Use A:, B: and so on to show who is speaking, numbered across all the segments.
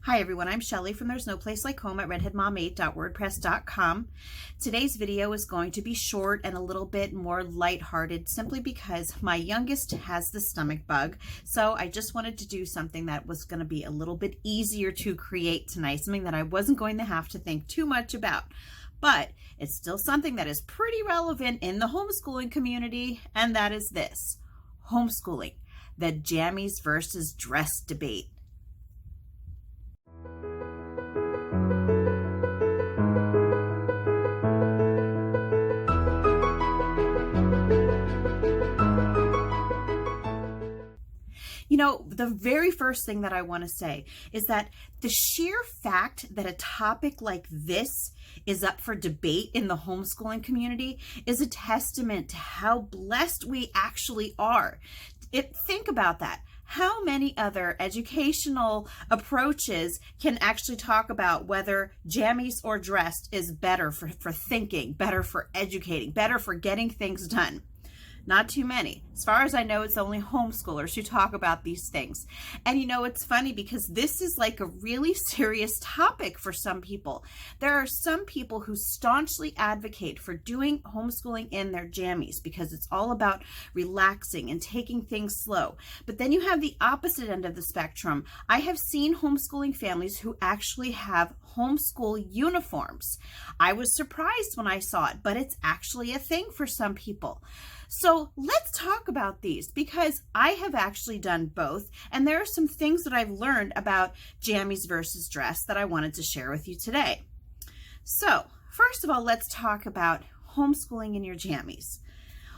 A: Hi everyone, I'm Shelly from There's No Place Like Home at redheadmom8.wordpress.com. Today's video is going to be short and a little bit more lighthearted simply because my youngest has the stomach bug. So I just wanted to do something that was going to be a little bit easier to create tonight, something that I wasn't going to have to think too much about. But it's still something that is pretty relevant in the homeschooling community, and that is this: homeschooling, the jammies versus dress debate. You know, the very first thing that I want to say is that the sheer fact that a topic like this is up for debate in the homeschooling community is a testament to how blessed we actually are. Think about that. How many other educational approaches can actually talk about whether jammies or dressed is better for thinking, better for educating, better for getting things done? Not too many. As far as I know, it's only homeschoolers who talk about these things. And you know, it's funny because this is like a really serious topic for some people. There are some people who staunchly advocate for doing homeschooling in their jammies because it's all about relaxing and taking things slow. But then you have the opposite end of the spectrum. I have seen homeschooling families who actually have homeschool uniforms. I was surprised when I saw it, but it's actually a thing for some people. So let's talk about these because I have actually done both, and there are some things that I've learned about jammies versus dress that I wanted to share with you today. So first of all, let's talk about homeschooling in your jammies.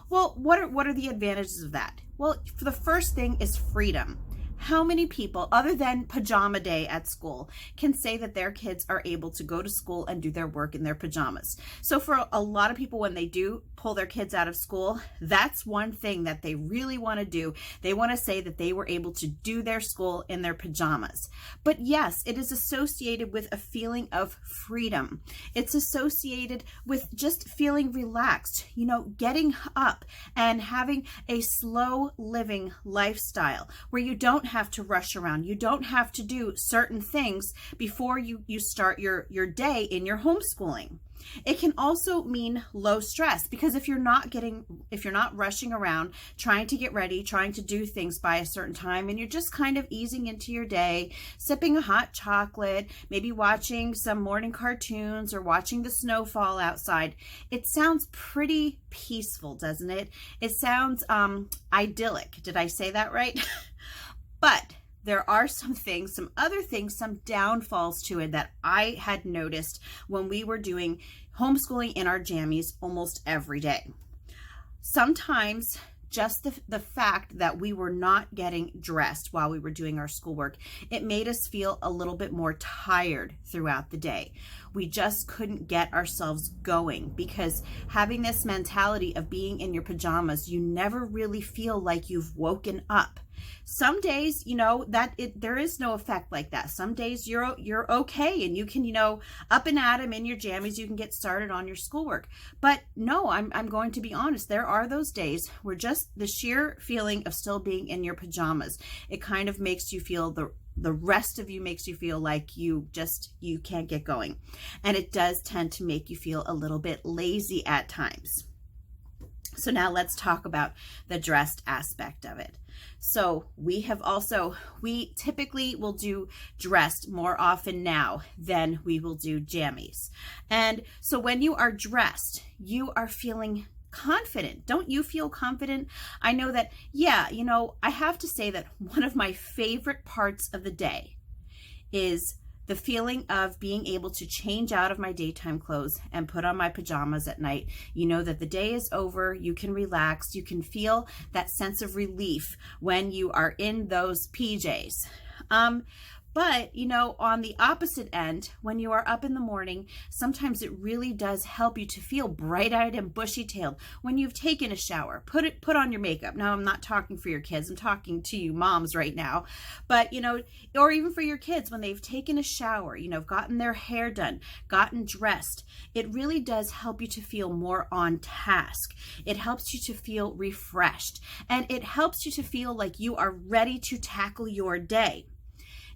A: Well, what are the advantages of that? Well, for the first thing is freedom. How many people, other than pajama day at school, can say that their kids are able to go to school and do their work in their pajamas? So for a lot of people, when they do pull their kids out of school, that's one thing that they really want to do. They want to say that they were able to do their school in their pajamas. But yes, it is associated with a feeling of freedom. It's associated with just feeling relaxed, you know, getting up and having a slow living lifestyle where you don't have to rush around. You don't have to do certain things before you start your day in your homeschooling. It can also mean low stress because if you're not rushing around trying to get ready, trying to do things by a certain time, and you're just kind of easing into your day, sipping a hot chocolate, maybe watching some morning cartoons or watching the snow fall outside, it sounds pretty peaceful, doesn't it? It sounds idyllic. Did I say that right? But there are some downfalls to it that I had noticed when we were doing homeschooling in our jammies almost every day. Sometimes just the fact that we were not getting dressed while we were doing our schoolwork, it made us feel a little bit more tired throughout the day. We just couldn't get ourselves going because having this mentality of being in your pajamas, you never really feel like you've woken up. Some days, you know, there is no effect like that. Some days you're okay and you can, you know, up and at 'em in your jammies, you can get started on your schoolwork. But no, I'm going to be honest. There are those days where just the sheer feeling of still being in your pajamas, it kind of makes you feel the rest of you makes you feel like you can't get going. And it does tend to make you feel a little bit lazy at times. So now let's talk about the dressed aspect of it. So we typically will do dressed more often now than we will do jammies. And so when you are dressed, you are feeling confident. Don't you feel confident? I know that, yeah, you know, I have to say that one of my favorite parts of the day is the feeling of being able to change out of my daytime clothes and put on my pajamas at night. You know that the day is over, you can relax, you can feel that sense of relief when you are in those PJs. But, you know, on the opposite end, when you are up in the morning, sometimes it really does help you to feel bright-eyed and bushy-tailed when you've taken a shower. Put on your makeup. Now, I'm not talking for your kids. I'm talking to you moms right now. But, you know, or even for your kids when they've taken a shower, you know, gotten their hair done, gotten dressed, it really does help you to feel more on task. It helps you to feel refreshed, and it helps you to feel like you are ready to tackle your day.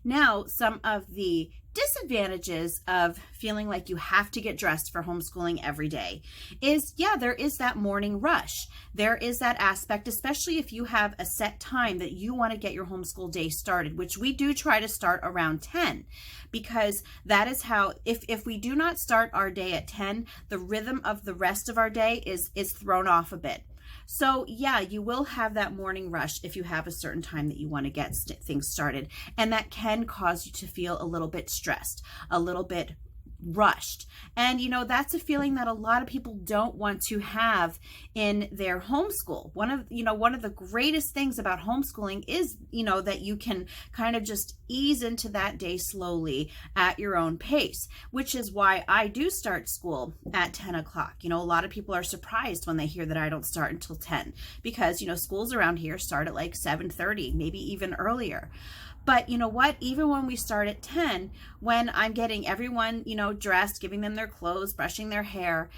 A: Now, some of the disadvantages of feeling like you have to get dressed for homeschooling every day is, yeah, there is that morning rush. There is that aspect, especially if you have a set time that you want to get your homeschool day started, which we do try to start around 10, because that is how, if we do not start our day at 10, the rhythm of the rest of our day is thrown off a bit. So yeah, you will have that morning rush if you have a certain time that you want to get things started. And that can cause you to feel a little bit stressed, a little bit rushed. And that's a feeling that a lot of people don't want to have in their homeschool. One of the greatest things about homeschooling is, that you can kind of just ease into that day slowly at your own pace, which is why I do start school at 10 o'clock. A lot of people are surprised when they hear that I don't start until 10, because, schools around here start at like 7:30, maybe even earlier. But you know what? Even when we start at 10, when I'm getting everyone, dressed, giving them their clothes, brushing their hair,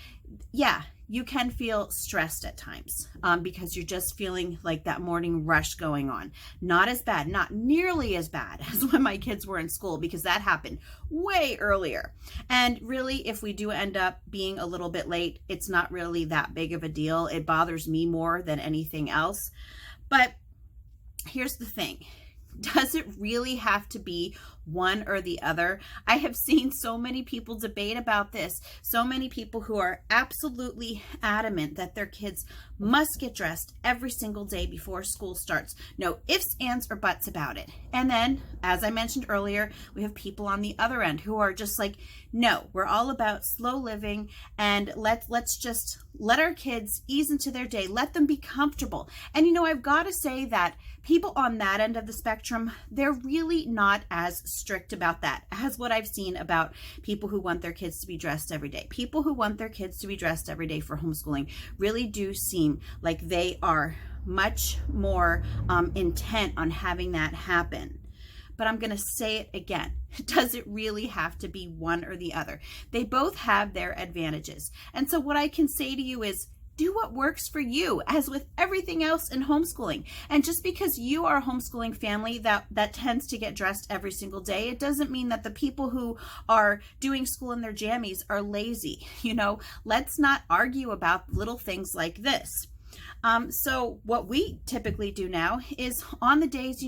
A: yeah, you can feel stressed at times because you're just feeling like that morning rush going on. Not as bad, not nearly as bad as when my kids were in school, because that happened way earlier. And really, if we do end up being a little bit late, it's not really that big of a deal. It bothers me more than anything else. But here's the thing. Does it really have to be one or the other? I have seen so many people debate about this. So many people who are absolutely adamant that their kids must get dressed every single day before school starts. No ifs, ands, or buts about it. And then, as I mentioned earlier, we have people on the other end who are just like, no, we're all about slow living, and let's just let our kids ease into their day. Let them be comfortable. And I've got to say that people on that end of the spectrum, they're really not as strict about that as what I've seen about people who want their kids to be dressed every day. People who want their kids to be dressed every day for homeschooling really do seem like they are much more intent on having that happen. But I'm going to say it again. Does it really have to be one or the other? They both have their advantages. And so what I can say to you is, do what works for you, as with everything else in homeschooling. And just because you are a homeschooling family that tends to get dressed every single day, it doesn't mean that the people who are doing school in their jammies are lazy. Let's not argue about little things like this. So what we typically do now is on the days,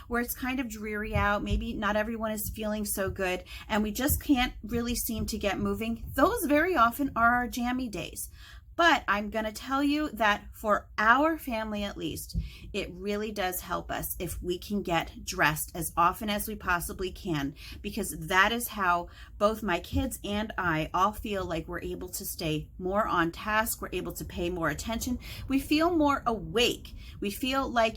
A: where it's kind of dreary out, maybe not everyone is feeling so good, and we just can't really seem to get moving, those very often are our jammy days. But I'm going to tell you that for our family at least, it really does help us if we can get dressed as often as we possibly can, because that is how both my kids and I all feel like we're able to stay more on task. We're able to pay more attention. We feel more awake. We feel like,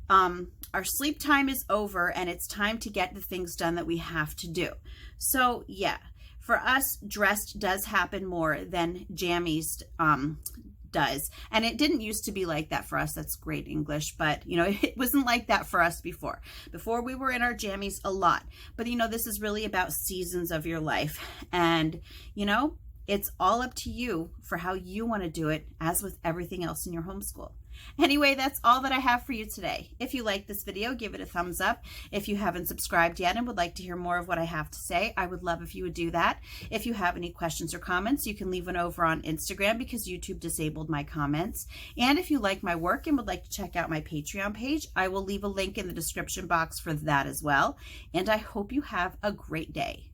A: our sleep time is over and it's time to get the things done that we have to do. So yeah. For us, dressed does happen more than jammies does. And it didn't used to be like that for us. That's great English. But, it wasn't like that for us before. Before we were in our jammies a lot. But, this is really about seasons of your life. And, it's all up to you for how you want to do it, as with everything else in your homeschool. Anyway, that's all that I have for you today. If you like this video, give it a thumbs up. If you haven't subscribed yet and would like to hear more of what I have to say, I would love if you would do that. If you have any questions or comments, you can leave one over on Instagram, because YouTube disabled my comments. And if you like my work and would like to check out my Patreon page, I will leave a link in the description box for that as well. And I hope you have a great day.